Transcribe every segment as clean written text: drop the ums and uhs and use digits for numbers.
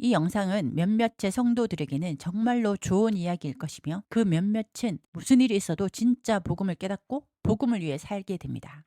이 영상은 몇몇의 성도들에게는 정말로 좋은 이야기일 것이며 그 몇몇은 무슨 일이 있어도 진짜 복음을 깨닫고 복음을 위해 살게 됩니다.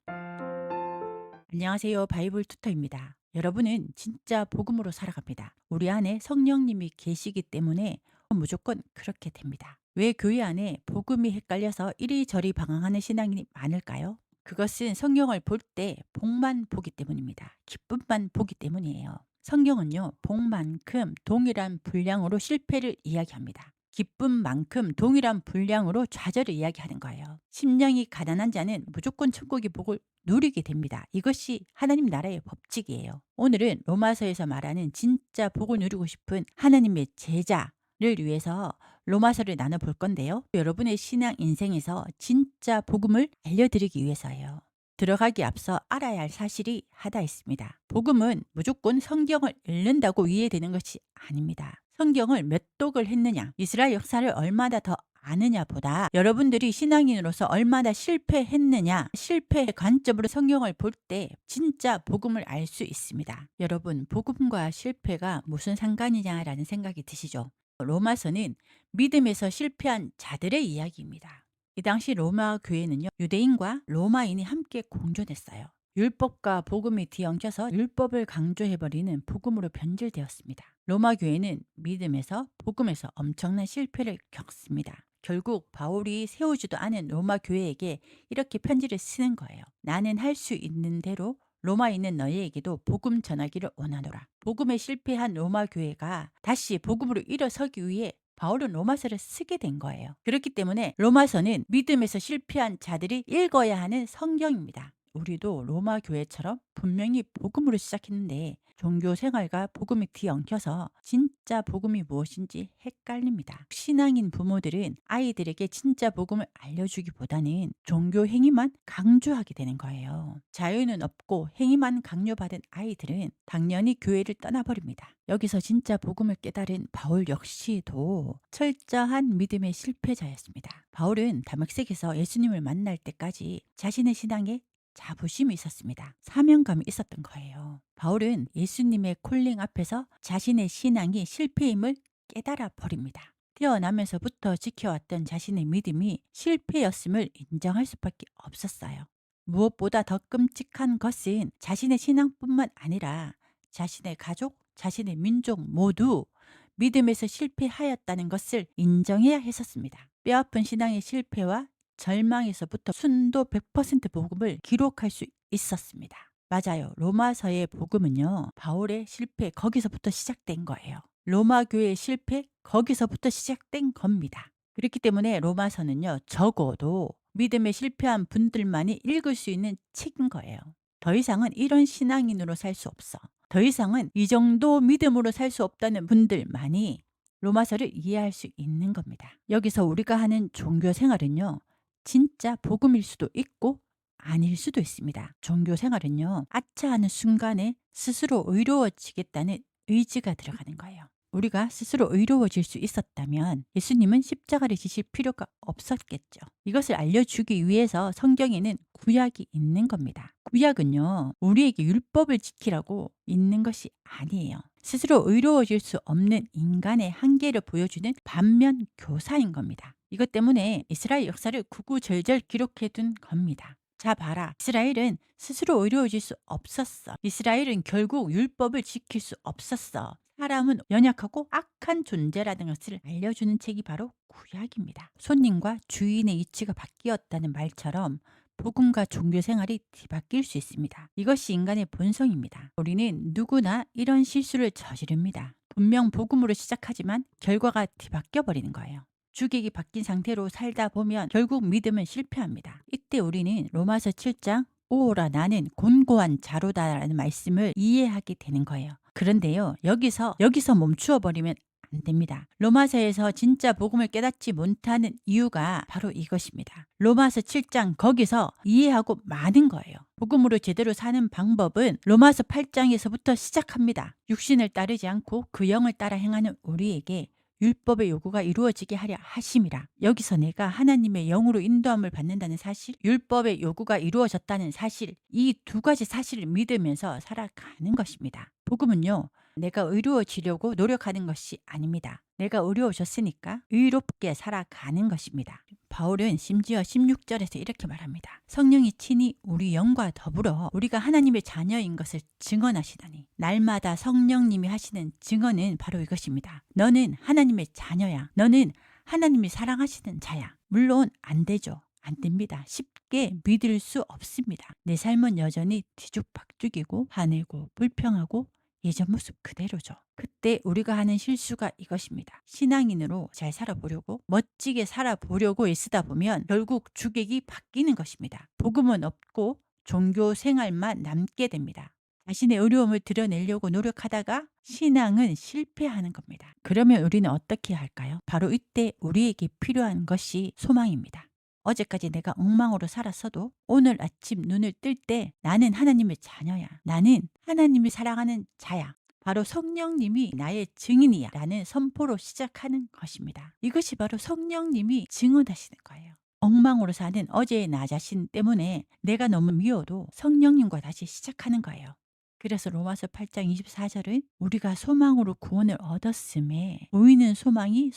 안녕하세요. 바이블 투터입니다. 여러분은 진짜 복음으로 살아갑니다. 우리 안에 성령님이 계시기 때문에 무조건 그렇게 됩니다. 왜 교회 안에 복음이 헷갈려서 이리저리 방황하는 신앙인이 많을까요? 그것은 성경을 볼 때 복만 보기 때문입니다. 기쁨만 보기 때문이에요. 성경은요, 복만큼 동일한 분량으로 실패를 이야기합니다. 기쁨만큼 동일한 분량으로 좌절을 이야기하는 거예요. 심령이 가난한 자는 무조건 천국의 복을 누리게 됩니다. 이것이 하나님 나라의 법칙이에요. 오늘은 로마서에서 말하는 진짜 복을 누리고 싶은 하나님의 제자를 위해서 로마서를 나눠볼 건데요. 여러분의 신앙 인생에서 진짜 복음을 알려드리기 위해서예요. 들어가기 앞서 알아야 할 사실이 하나 있습니다. 복음은 무조건 성경을 읽는다고 이해되는 것이 아닙니다. 성경을 몇 독을 했느냐, 이스라엘 역사를 얼마나 더 아느냐보다 여러분들이 신앙인으로서 얼마나 실패했느냐, 실패의 관점으로 성경을 볼 때 진짜 복음을 알 수 있습니다. 여러분, 복음과 실패가 무슨 상관이냐라는 생각이 드시죠? 로마서는 믿음에서 실패한 자들의 이야기입니다. 이 당시 로마 교회는요, 유대인과 로마인이 함께 공존했어요. 율법과 복음이 뒤엉켜서 율법을 강조해버리는 복음으로 변질되었습니다. 로마 교회는 믿음에서 복음에서 엄청난 실패를 겪습니다. 결국 바울이 세우지도 않은 로마 교회에게 이렇게 편지를 쓰는 거예요. 나는 할 수 있는 대로 로마에 있는 너희에게도 복음 전하기를 원하노라. 복음에 실패한 로마 교회가 다시 복음으로 일어서기 위해 바울은 로마서를 쓰게 된 거예요. 그렇기 때문에 로마서는 믿음에서 실패한 자들이 읽어야 하는 성경입니다. 우리도 로마 교회처럼 분명히 복음으로 시작했는데 종교 생활과 복음이 뒤엉켜서 진짜 복음이 무엇인지 헷갈립니다. 신앙인 부모들은 아이들에게 진짜 복음을 알려주기보다는 종교 행위만 강조하게 되는 거예요. 자유는 없고 행위만 강요받은 아이들은 당연히 교회를 떠나버립니다. 여기서 진짜 복음을 깨달은 바울 역시도 철저한 믿음의 실패자였습니다. 바울은 다막색에서 예수님을 만날 때까지 자신의 신앙에 자부심이 있었습니다. 사명감이 있었던 거예요. 바울은 예수님의 콜링 앞에서 자신의 신앙이 실패임을 깨달아 버립니다. 태어나면서부터 지켜왔던 자신의 믿음이 실패였음을 인정할 수밖에 없었어요. 무엇보다 더 끔찍한 것은 자신의 신앙뿐만 아니라 자신의 가족, 자신의 민족 모두 믿음에서 실패하였다는 것을 인정해야 했었습니다. 뼈아픈 신앙의 실패와 절망에서부터 순도 100% 복음을 기록할 수 있었습니다. 맞아요. 로마서의 복음은요, 바울의 실패 거기서부터 시작된 거예요. 로마 교회의 실패 거기서부터 시작된 겁니다. 그렇기 때문에 로마서는요, 적어도 믿음에 실패한 분들만이 읽을 수 있는 책인 거예요. 더 이상은 이런 신앙인으로 살 수 없어. 더 이상은 이 정도 믿음으로 살 수 없다는 분들만이 로마서를 이해할 수 있는 겁니다. 여기서 우리가 하는 종교 생활은요, 진짜 복음일 수도 있고 아닐 수도 있습니다. 종교 생활은요, 아차 하는 순간에 스스로 의로워지겠다는 의지가 들어가는 거예요. 우리가 스스로 의로워질 수 있었다면 예수님은 십자가를 지실 필요가 없었겠죠. 이것을 알려주기 위해서 성경에는 구약이 있는 겁니다. 구약은요, 우리에게 율법을 지키라고 있는 것이 아니에요. 스스로 의로워질 수 없는 인간의 한계를 보여주는 반면 교사인 겁니다. 이것 때문에 이스라엘 역사를 구구절절 기록해 둔 겁니다. 자, 봐라. 이스라엘은 스스로 의로워질 수 없었어. 이스라엘은 결국 율법을 지킬 수 없었어. 사람은 연약하고 악한 존재라는 것을 알려주는 책이 바로 구약입니다. 손님과 주인의 위치가 바뀌었다는 말처럼 복음과 종교 생활이 뒤바뀔 수 있습니다. 이것이 인간의 본성입니다. 우리는 누구나 이런 실수를 저지릅니다. 분명 복음으로 시작하지만 결과가 뒤바뀌어 버리는 거예요. 주객이 바뀐 상태로 살다 보면 결국 믿음은 실패합니다. 이때 우리는 로마서 7장 오라 나는 곤고한 자로다라는 말씀을 이해하게 되는 거예요. 그런데요, 여기서 멈추어 버리면 안 됩니다. 로마서에서 진짜 복음을 깨닫지 못하는 이유가 바로 이것입니다. 로마서 7장 거기서 이해하고 마는 거예요. 복음으로 제대로 사는 방법은 로마서 8장에서부터 시작합니다. 육신을 따르지 않고 그 영을 따라 행하는 우리에게 율법의 요구가 이루어지게 하려 하심이라. 여기서 내가 하나님의 영으로 인도함을 받는다는 사실, 율법의 요구가 이루어졌다는 사실, 이 두 가지 사실을 믿으면서 살아가는 것입니다. 복음은요, 내가 의로워지려고 노력하는 것이 아닙니다. 내가 의로워졌으니까 의롭게 살아가는 것입니다. 바울은 심지어 16절에서 이렇게 말합니다. 성령이 친히 우리 영과 더불어 우리가 하나님의 자녀인 것을 증언하시다니. 날마다 성령님이 하시는 증언은 바로 이것입니다. 너는 하나님의 자녀야. 너는 하나님이 사랑하시는 자야. 물론 안 되죠. 안 됩니다. 쉽게 믿을 수 없습니다. 내 삶은 여전히 뒤죽박죽이고 화내고 불평하고 예전 모습 그대로죠. 그때 우리가 하는 실수가 이것입니다. 신앙인으로 잘 살아보려고 멋지게 살아보려고 애쓰다 보면 결국 주객이 바뀌는 것입니다. 복음은 없고 종교 생활만 남게 됩니다. 자신의 어려움을 드러내려고 노력하다가 신앙은 실패하는 겁니다. 그러면 우리는 어떻게 할까요? 바로 이때 우리에게 필요한 것이 소망입니다. 어제까지 내가 엉망으로 살았어도 오늘 아침 눈을 뜰 때 나는 하나님의 자녀야. 나는 하나님이 사랑하는 자야. 바로 성령님이 나의 증인이야. 라는 선포로 시작하는 것입니다. 이것이 바로 성령님이 증언하시는 거예요. 엉망으로 사는 어제의 나 자신 때문에 내가 너무 미워도 성령님과 다시 시작하는 거예요. 그래서 로마서 8장 24절은 우리가 소망으로 구원을 얻었음에 보이는 소망이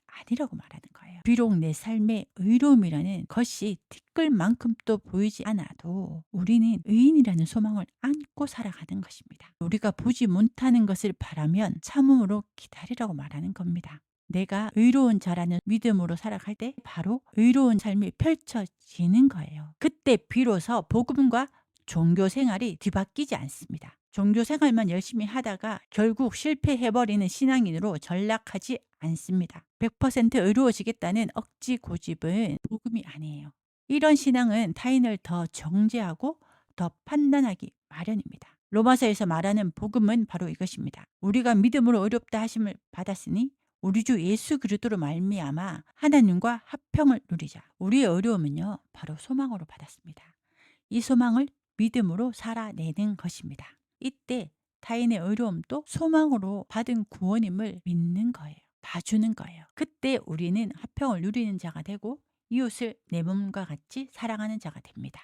아니라고 말하는 거예요. 비록 내 삶의 의로움이라는 것이 티끌만큼도 보이지 않아도 우리는 의인이라는 소망을 안고 살아가는 것입니다. 우리가 보지 못하는 것을 바라면 참음으로 기다리라고 말하는 겁니다. 내가 의로운 자라는 믿음으로 살아갈 때 바로 의로운 삶이 펼쳐지는 거예요. 그때 비로소 복음과 종교 생활이 뒤바뀌지 않습니다. 종교 생활만 열심히 하다가 결국 실패해버리는 신앙인으로 전락하지 않습니다. 100% 의로워지겠다는 억지 고집은 복음이 아니에요. 이런 신앙은 타인을 더 정죄하고 더 판단하기 마련입니다. 로마서에서 말하는 복음은 바로 이것입니다. 우리가 믿음으로 의롭다 하심을 받았으니 우리 주 예수 그리스도로 말미암아 하나님과 화평을 누리자. 우리의 어려움은요, 바로 소망으로 받았습니다. 이 소망을 믿음으로 살아내는 것입니다. 이때 타인의 어려움도 소망으로 받은 구원임을 믿는 거예요. 봐주는 거예요. 그때 우리는 화평을 누리는 자가 되고 이웃을 내 몸과 같이 사랑하는 자가 됩니다.